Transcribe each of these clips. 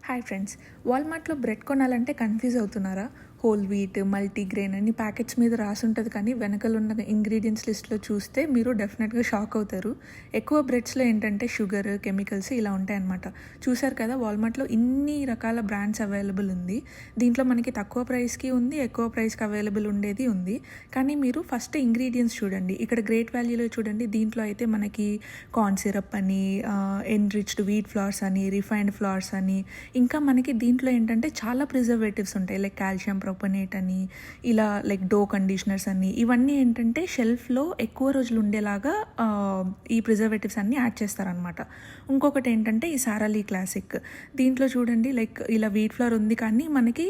Hi friends, వాల్మార్ట్లో bread కొనాలంటే confuse అవుతున్నారా? Whole wheat, multigrain అని ప్యాకెట్స్ మీద రాసి ఉంటుంది, కానీ వెనకల ఉన్న ఇంగ్రీడియంట్స్ లిస్ట్లో చూస్తే మీరు డెఫినెట్గా షాక్ అవుతారు. ఎక్కువ బ్రెడ్స్లో ఏంటంటే షుగర్, కెమికల్స్ ఇలా ఉంటాయన్నమాట. చూసారు కదా, వాల్మార్ట్లో ఇన్ని రకాల బ్రాండ్స్ అవైలబుల్ ఉంది. దీంట్లో మనకి తక్కువ ప్రైస్కి ఉంది, ఎక్కువ ప్రైస్కి అవైలబుల్ ఉండేది ఉంది. కానీ మీరు ఫస్ట్ ఇంగ్రీడియంట్స్ చూడండి. ఇక్కడ గ్రేట్ వాల్యూలో చూడండి, దీంట్లో అయితే మనకి కార్న్ సిరప్ అని, ఎన్రిచ్డ్ వీట్ ఫ్లవర్స్ అని, రిఫైన్డ్ ఫ్లవర్స్ అని, ఇంకా మనకి దీంట్లో ఏంటంటే చాలా ప్రిజర్వేటివ్స్ ఉంటాయి. లైక్ కాల్షియం ప్రొపనేట్ అని, ఇలా లైక్ డో కండిషనర్స్ అని, ఇవన్నీ ఏంటంటే షెల్ఫ్లో ఎక్కువ రోజులు ఉండేలాగా ఈ ప్రిజర్వేటివ్స్ అన్నీ యాడ్ చేస్తారనమాట. ఇంకొకటి ఏంటంటే ఈ సారాలీ క్లాసిక్. దీంట్లో చూడండి, లైక్ ఇలా వీట్ ఫ్లవర్ ఉంది, కానీ మనకి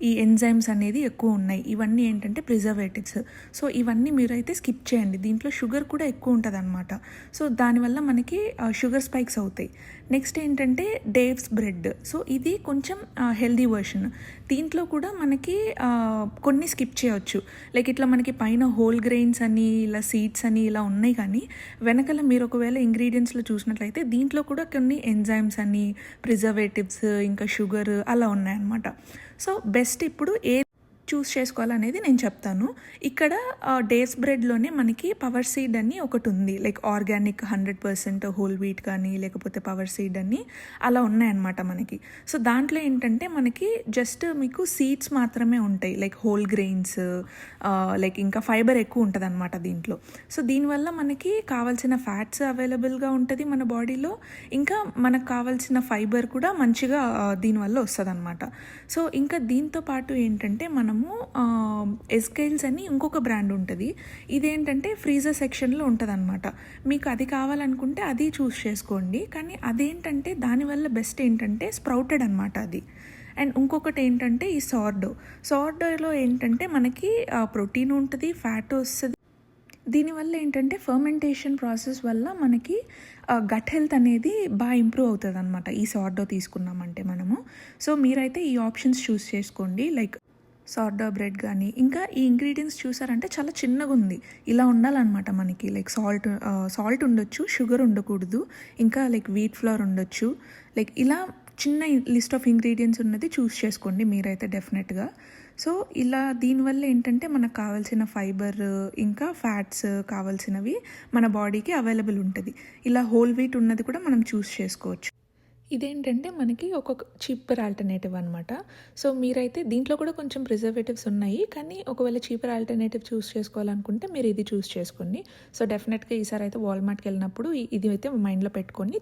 ఈ ఎంజైమ్స్ అనేది ఎక్కువ ఉన్నాయి. ఇవన్నీ ఏంటంటే ప్రిజర్వేటివ్స్. సో ఇవన్నీ మీరైతే స్కిప్ చేయండి. దీంట్లో షుగర్ కూడా ఎక్కువ ఉంటుంది అనమాట. సో దానివల్ల మనకి షుగర్ స్పైక్స్ అవుతాయి. నెక్స్ట్ ఏంటంటే డేవ్స్ బ్రెడ్. సో ఇది కొంచెం హెల్దీ వర్షన్. దీంట్లో కూడా మనకి కొన్ని స్కిప్ చేయవచ్చు. లైక్ ఇట్లా మనకి పైన హోల్ గ్రెయిన్స్ అని, ఇలా సీడ్స్ అని ఇలా ఉన్నాయి, కానీ వెనకాల మీరు ఒకవేళ ఇంగ్రీడియంట్స్లో చూసినట్లయితే దీంట్లో కూడా కొన్ని ఎంజైమ్స్ అని, ప్రిజర్వేటివ్స్, ఇంకా షుగర్ అలా ఉన్నాయన్నమాట. సో బెస్ట్ ఇప్పుడు చూస్ చేసుకోవాలనేది నేను చెప్తాను. ఇక్కడ డేస్ బ్రెడ్లోనే మనకి పవర్ సీడ్ అని ఒకటి ఉంది. లైక్ ఆర్గానిక్ 100% హోల్ వీట్ కానీ, లేకపోతే పవర్ సీడ్ అని అలా ఉన్నాయన్నమాట మనకి. సో దాంట్లో ఏంటంటే మనకి జస్ట్ మీకు సీడ్స్ మాత్రమే ఉంటాయి. లైక్ హోల్ గ్రెయిన్స్, లైక్ ఇంకా ఫైబర్ ఎక్కువ ఉంటుంది అనమాట దీంట్లో. సో దీనివల్ల మనకి కావాల్సిన ఫ్యాట్స్ అవైలబుల్గా ఉంటుంది మన బాడీలో, ఇంకా మనకు కావాల్సిన ఫైబర్ కూడా మంచిగా దీనివల్ల వస్తుంది అనమాట. సో ఇంకా దీంతో పాటు ఏంటంటే మనము ఎస్కైల్స్ అని ఇంకొక బ్రాండ్ ఉంటుంది. ఇదేంటంటే ఫ్రీజర్ సెక్షన్లో ఉంటుంది అనమాట. మీకు అది కావాలనుకుంటే అది చూస్ చేసుకోండి. కానీ అదేంటంటే దానివల్ల బెస్ట్ ఏంటంటే స్ప్రౌటెడ్ అనమాట అది. అండ్ ఇంకొకటి ఏంటంటే ఈ సార్డోలో ఏంటంటే మనకి ప్రోటీన్ ఉంటుంది, ఫ్యాట్ వస్తుంది. దీనివల్ల ఏంటంటే ఫర్మెంటేషన్ ప్రాసెస్ వల్ల మనకి గట్ హెల్త్ అనేది బాగా ఇంప్రూవ్ అవుతుంది అనమాట ఈ సార్డో తీసుకున్నామంటే మనము. సో మీరైతే ఈ ఆప్షన్స్ చూస్ చేసుకోండి. లైక్ సార్డో బ్రెడ్ కానీ, ఇంకా ఈ ఇంగ్రీడియంట్స్ చూసారంటే చాలా చిన్నగా ఉంది. ఇలా ఉండాలన్నమాట మనకి. లైక్ సాల్ట్ ఉండొచ్చు, షుగర్ ఉండకూడదు, ఇంకా లైక్ వీట్ ఫ్లవర్ ఉండొచ్చు. లైక్ ఇలా చిన్న లిస్ట్ ఆఫ్ ఇంగ్రీడియంట్స్ ఉన్నది చూస్ చేసుకోండి మీరైతే డెఫినెట్గా. సో ఇలా దీనివల్ల ఏంటంటే మనకు కావాల్సిన ఫైబర్, ఇంకా ఫ్యాట్స్ కావాల్సినవి మన బాడీకి అవైలబుల్ ఉంటుంది. ఇలా హోల్ వీట్ ఉన్నది కూడా మనం చూస్ చేసుకోవచ్చు. ఇదేంటంటే మనకి ఒక చీపర్ ఆల్టర్నేటివ్ అనమాట. సో మీరైతే దీంట్లో కూడా కొంచెం ప్రిజర్వేటివ్స్ ఉన్నాయి, కానీ ఒకవేళ చీపర్ ఆల్టర్నేటివ్ చూస్ చేసుకోవాలనుకుంటే మీరు ఇది చూస్ చేసుకోండి. సో డెఫినెట్గా ఈసారి అయితే వాల్మార్ట్కి వెళ్ళినప్పుడు ఇది అయితే మైండ్లో పెట్టుకొని